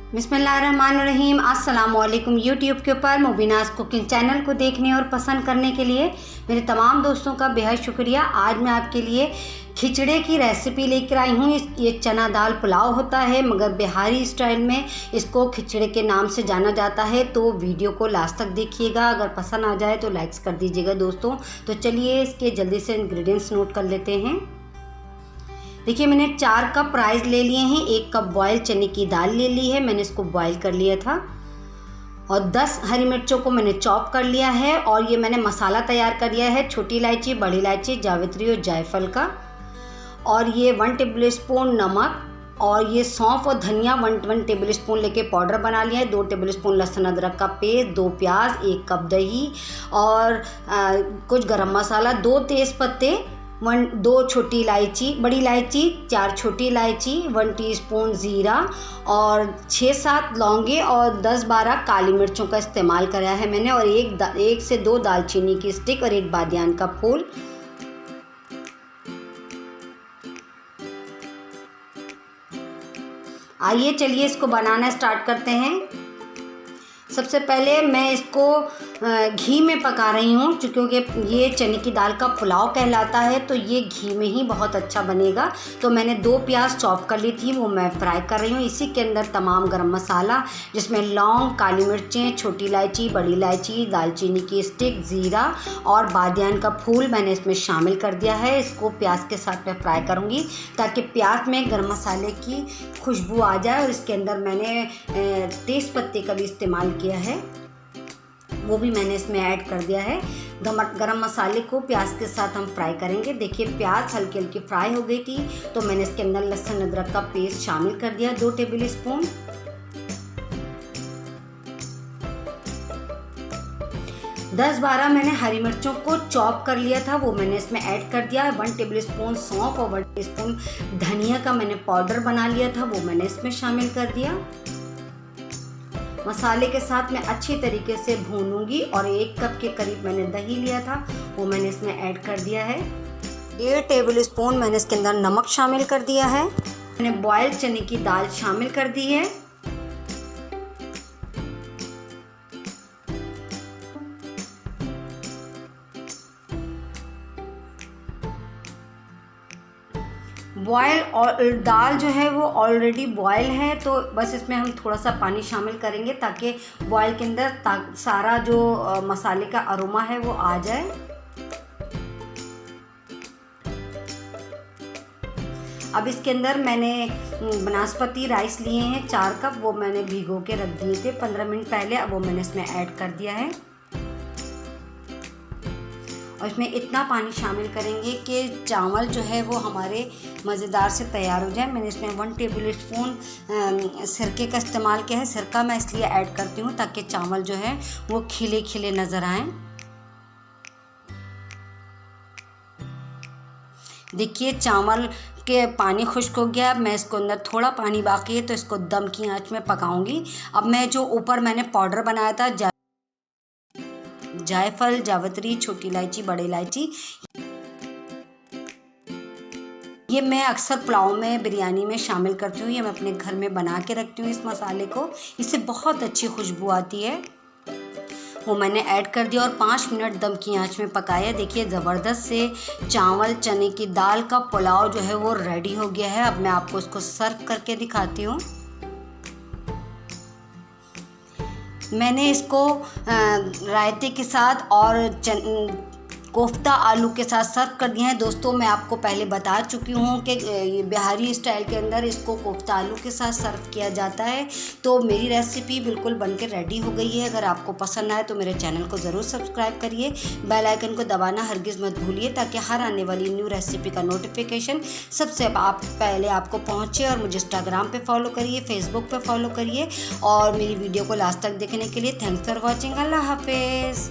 बिस्मिल्लाहिर्रहमानिर्रहीम। अस्सलामुअलैकुम। यूट्यूब के ऊपर मुबीनाज़ कुकिंग चैनल को देखने और पसंद करने के लिए मेरे तमाम दोस्तों का बेहद शुक्रिया। आज मैं आपके लिए खिचड़े की रेसिपी लेकर आई हूँ। ये चना दाल पुलाव होता है, मगर बिहारी स्टाइल में इसको खिचड़े के नाम से जाना जाता है। तो वीडियो को लास्ट तक देखिएगा, अगर पसंद आ जाए तो लाइक्स कर दीजिएगा दोस्तों। तो चलिए इसके जल्दी से इंग्रेडिएंट्स नोट कर लेते हैं। देखिए, मैंने 4 कप राइस ले लिए हैं, 1 कप बॉयल चने की दाल ले ली है, मैंने इसको बॉयल कर लिया था, और 10 हरी मिर्चों को मैंने चॉप कर लिया है। और ये मैंने मसाला तैयार कर लिया है, छोटी इलायची, बड़ी इलायची, जावित्री और जायफल का, और ये 1 टेबल स्पून नमक, और ये सौंफ और धनिया 1 टेबल स्पून लेके पाउडर बना लिया है, 2 टेबल स्पून लहसुन अदरक का पेस्ट, 2 प्याज, 1 कप दही, और कुछ गरम मसाला, 2 तेज़ पत्ते, 2 छोटी इलायची, बड़ी इलायची, 4 छोटी इलायची, 1 टीस्पून ज़ीरा, और 6-7 लौंगे, और 10-12 काली मिर्चों का इस्तेमाल करा है मैंने, और 1 से 2 दालचीनी की स्टिक, और 1 बादियान का फूल। आइए चलिए इसको बनाना स्टार्ट करते हैं। सबसे पहले मैं इसको घी में पका रही हूँ, क्योंकि ये चने की दाल का पुलाव कहलाता है, तो ये घी में ही बहुत अच्छा बनेगा। तो मैंने 2 प्याज चॉप कर ली थी, वो मैं फ्राई कर रही हूँ। इसी के अंदर तमाम गरम मसाला, जिसमें लौंग, काली मिर्चें, छोटी इलायची, बड़ी इलायची, दालचीनी की स्टिक, ज़ीरा और बादियान का फूल मैंने इसमें शामिल कर दिया है। इसको प्याज के साथ मैं फ्राई करूँगी, ताकि प्याज में गरम मसाले की खुशबू आ जाए। और इसके अंदर मैंने तेज़ पत्ते का भी इस्तेमाल किया है, वो भी मैंने इसमें ऐड कर दिया है। गरम मसाले को प्याज के साथ हम फ्राई करेंगे। देखिए, प्याज हल्की हल्की फ्राई हो गई थी, तो मैंने इसके अंदर लहसुन अदरक का पेस्ट शामिल कर दिया, 2 टेबल स्पून। 10-12 मैंने हरी मिर्चों को चॉप कर लिया था, वो मैंने इसमें ऐड कर दिया। 1 टेबल स्पून सौंफ और 1 टीस्पून धनिया का मैंने पाउडर बना लिया था, वो मैंने इसमें शामिल कर दिया। मसाले के साथ मैं अच्छी तरीके से भूनूंगी, और 1 कप के करीब मैंने दही लिया था, वो मैंने इसमें ऐड कर दिया है। 1.5 टेबल स्पून मैंने इसके अंदर नमक शामिल कर दिया है। मैंने बॉयल चने की दाल शामिल कर दी है। बॉयल और दाल जो है वो ऑलरेडी बॉयल है, तो बस इसमें हम थोड़ा सा पानी शामिल करेंगे, ताकि बॉयल के अंदर सारा जो मसाले का अरोमा है वो आ जाए। अब इसके अंदर मैंने बासमती राइस लिए हैं 4 कप, वो मैंने भिगो के रख दिए थे 15 मिनट पहले, अब वो मैंने इसमें ऐड कर दिया है। और इसमें इतना पानी शामिल करेंगे कि चावल जो है वो हमारे मज़ेदार से तैयार हो जाए। मैंने इसमें 1 टेबल स्पून सिरके का इस्तेमाल किया है। सिरका मैं इसलिए ऐड करती हूँ ताकि चावल जो है वो खिले खिले नज़र आएँ। देखिए, चावल के पानी खुश्क हो गया। मैं इसको अंदर थोड़ा पानी बाकी है, तो इसको दम की आंच में पकाऊंगी। अब मैं जो ऊपर मैंने पाउडर बनाया था, जायफल, जावित्री, छोटी इलायची, बड़ी इलायची, ये मैं अक्सर पुलाव में, बिरयानी में शामिल करती हूँ। ये मैं अपने घर में बना के रखती हूँ इस मसाले को, इससे बहुत अच्छी खुशबू आती है। वो मैंने ऐड कर दिया और 5 मिनट दम की आंच में पकाया। देखिए, ज़बरदस्त से चावल चने की दाल का पुलाव जो है वो रेडी हो गया है। अब मैं आपको इसको सर्व करके दिखाती हूँ। मैंने इसको रायते के साथ और कोफ्ता आलू के साथ सर्व कर दिए हैं। दोस्तों, मैं आपको पहले बता चुकी हूँ कि बिहारी स्टाइल के अंदर इसको कोफ्ता आलू के साथ सर्व किया जाता है। तो मेरी रेसिपी बिल्कुल बनकर रेडी हो गई है। अगर आपको पसंद आए तो मेरे चैनल को ज़रूर सब्सक्राइब करिए, बेल आइकन को दबाना हरगिज़ मत भूलिए, ताकि हर आने वाली न्यू रेसिपी का नोटिफिकेशन सबसे पहले आपको पहुँचे। और मुझे इंस्टाग्राम पे फॉलो करिए, फेसबुक पे फॉलो करिए, और मेरी वीडियो को लास्ट तक देखने के लिए थैंक्स फॉर वॉचिंग। अल्लाह हाफिज़।